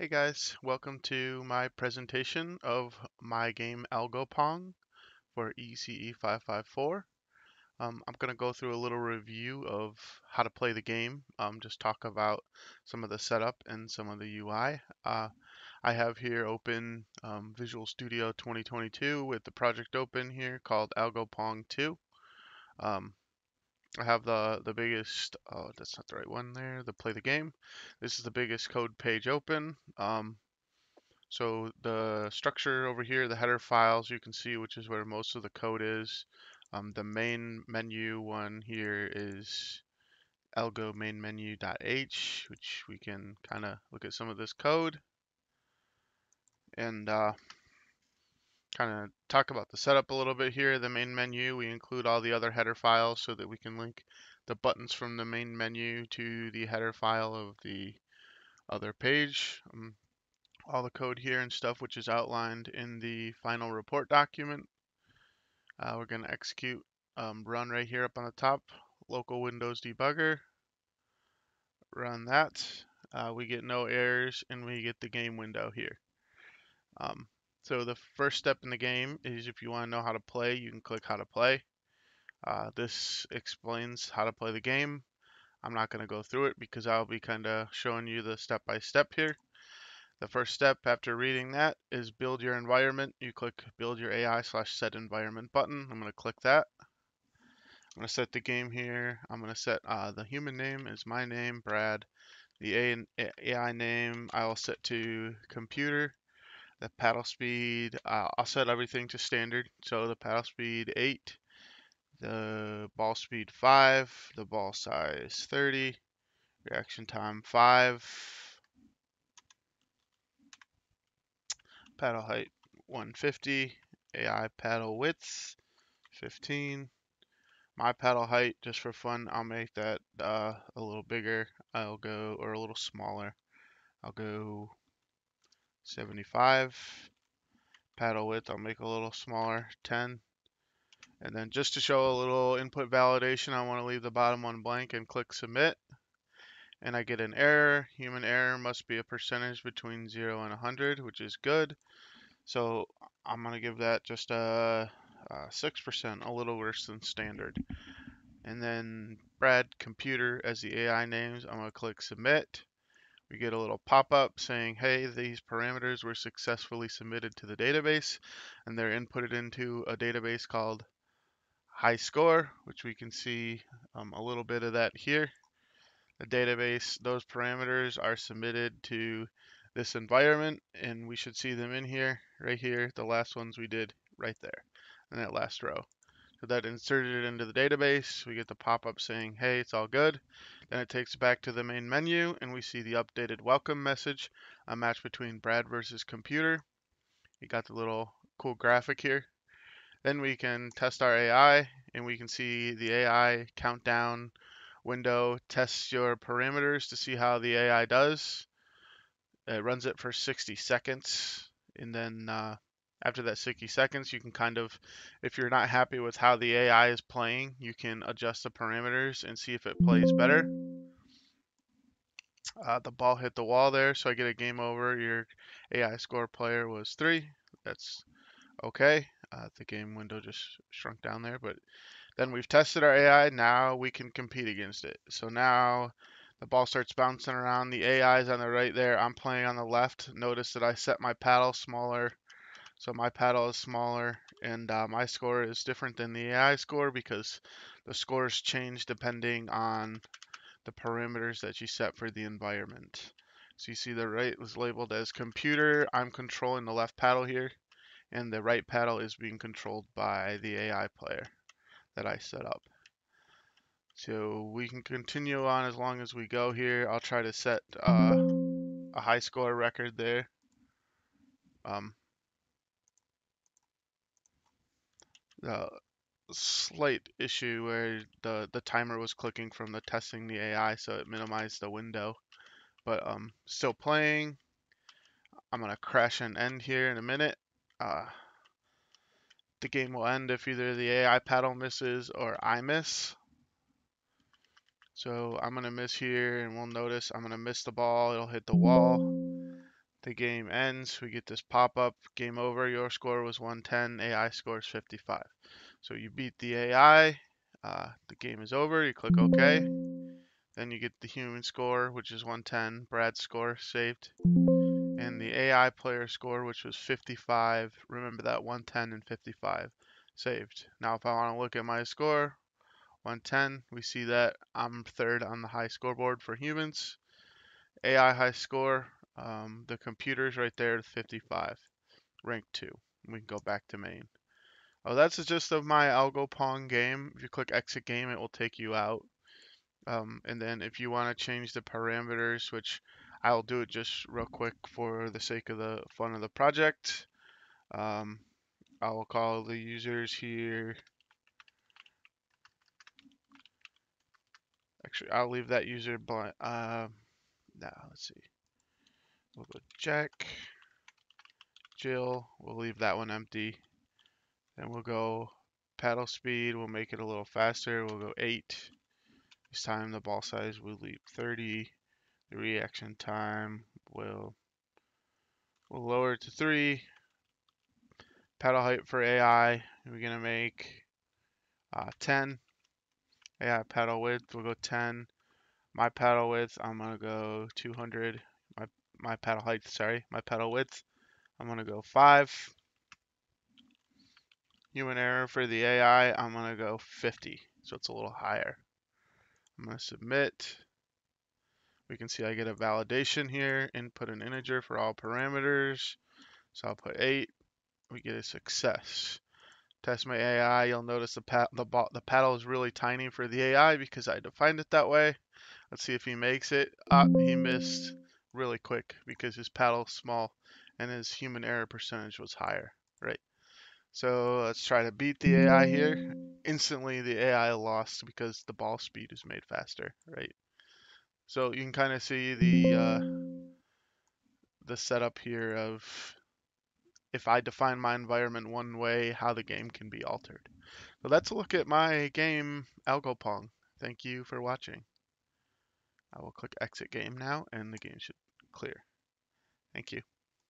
Hey guys, welcome to my presentation of my game AlgoPong for ECE 554. I'm going to go through a little review of how to play the game, just talk about some of the setup and some of the UI. I have here open Visual Studio 2022 with the project open here called AlgoPong 2. Um, I have the biggest, oh, that's not the right one there, the play the game. This is the biggest code page open. So the structure over here, the header files, you can see which is where most of the code is. The main menu one here is algo main menu.h, which we can kind of look at some of this code and kind of talk about the setup a little bit here. The main menu, we include all the other header files so that we can link the buttons from the main menu to the header file of the other page. All the code here and stuff which is outlined in the final report document. We're going to execute run right here up on the top, local Windows debugger, run that. We get no errors and we get the game window here. Um, so the first step in the game is if you want to know how to play, you can click how to play. This explains how to play the game. I'm not going to go through it because I'll be kind of showing you the step-by-step here. The first step after reading that is build your environment. You click build your AI/set environment button. I'm going to click that. I'm going to set the game here. I'm going to set the human name is my name, Brad. The AI name I will set to computer. The paddle speed, I'll set everything to standard. So the paddle speed 8, the ball speed 5, the ball size 30, reaction time 5, paddle height 150, AI paddle width 15. My paddle height, just for fun, I'll make that a little bigger. Or a little smaller. I'll go 75. Paddle width, I'll make a little smaller, 10. And then just to show a little input validation, I want to leave the bottom one blank and click submit. And I get an error. Human error must be a percentage between 0 and 100, which is good. So I'm going to give that just a 6%, a little worse than standard. And then Brad computer as the AI names, I'm going to click submit. We get a little pop-up saying, hey, these parameters were successfully submitted to the database, and they're inputted into a database called HighScore, which we can see a little bit of that here. The database, those parameters are submitted to this environment, and we should see them in here, right here, the last ones we did right there, in that last row. So that inserted it into the database. We get the pop-up saying, hey, it's all good. Then it takes back to the main menu and we see the updated welcome message, a match between Brad versus computer. You got the little cool graphic here. Then we can test our AI and we can see the AI countdown window tests your parameters to see how the AI does. It runs it for 60 seconds and then after that 60 seconds, you can kind of, if you're not happy with how the AI is playing, you can adjust the parameters and see if it plays better. The ball hit the wall there, so I get a game over. Your AI score player was 3. That's okay. The game window just shrunk down there, but then we've tested our AI. Now we can compete against it. So now the ball starts bouncing around. The AI is on the right there. I'm playing on the left. Notice that I set my paddle smaller. So my paddle is smaller and my score is different than the AI score because the scores change depending on the parameters that you set for the environment. So you see the right was labeled as computer. I'm controlling the left paddle here, and the right paddle is being controlled by the AI player that I set up. So we can continue on as long as we go here. I'll try to set a high score record there. The slight issue where the timer was clicking from the testing the AI, so it minimized the window. But still playing. I'm gonna crash and end here in a minute. The game will end if either the AI paddle misses or I miss. So I'm gonna miss here, and we'll notice I'm gonna miss the ball. It'll hit the wall. The game ends. We get this pop-up, game over. Your score was 110. AI scores 55. So you beat the AI. The game is over. You click OK. Then you get the human score, which is 110. Brad's score saved. And the AI player score, which was 55. Remember that 110 and 55 saved. Now, if I want to look at my score, 110, we see that I'm third on the high scoreboard for humans. AI high score, the computer's right there, 55, rank 2. We can go back to main. Oh, that's the gist of my AlgoPong game. If you click exit game, it will take you out. And then if you want to change the parameters, which I'll do it just real quick for the sake of the fun of the project. I will call the users here. Actually, I'll leave that user blank. Now, let's see. We'll go Jack, Jill. We'll leave that one empty. Then we'll go paddle speed. We'll make it a little faster. We'll go 8. This time the ball size we'll leave 30. The reaction time we'll lower it to 3. Paddle height for AI, we're gonna make 10. AI paddle width, we'll go 10. My paddle width, I'm gonna go 200. My paddle height, sorry, my paddle width, I'm gonna go 5. Human error for the AI, I'm gonna go 50, so it's a little higher. I'm gonna submit. We can see I get a validation here. Input an integer for all parameters. So I'll put 8. We get a success. Test my AI. You'll notice the paddle is really tiny for the AI because I defined it that way. Let's see if he makes it. He missed really quick because his paddle's small and his human error percentage was higher, right? So let's try to beat the AI here. Instantly the AI lost because the ball speed is made faster, right? So you can kind of see the setup here of if I define my environment one way, how the game can be altered. So that's a look at my game, AlgoPong. Thank you for watching. I will click exit game now, and the game should clear. Thank you.